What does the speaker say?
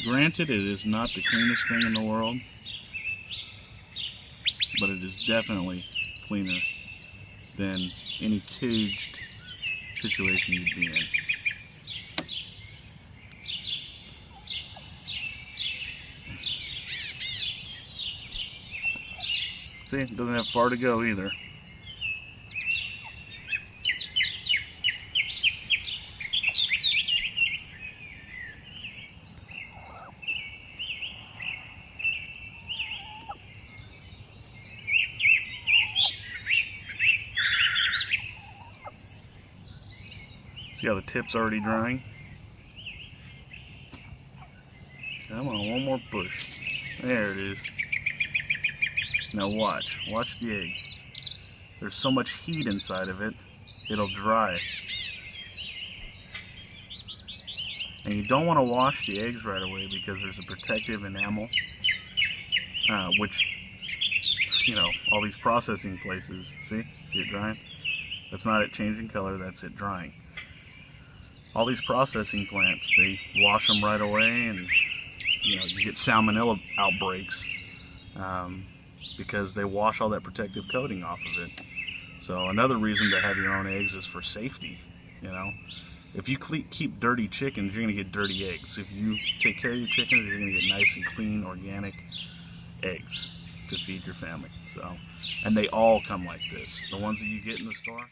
Granted, it is not the cleanest thing in the world, but it is definitely cleaner than any caged situation you'd be in. See, it doesn't have far to go either. See how the tip's already drying? Come on, one more push. There it is. Now watch the egg. There's so much heat inside of it, it'll dry. And you don't want to wash the eggs right away because there's a protective enamel, which, you know, all these processing places, see it drying? That's not it changing color, that's it drying. All these processing plants, they wash them right away, and you know, you get salmonella outbreaks because they wash all that protective coating off of it. So another reason to have your own eggs is for safety. You know, if you keep dirty chickens, you're going to get dirty eggs. If you take care of your chickens, you're going to get nice and clean, organic eggs to feed your family. So, and they all come like this. The ones that you get in the store.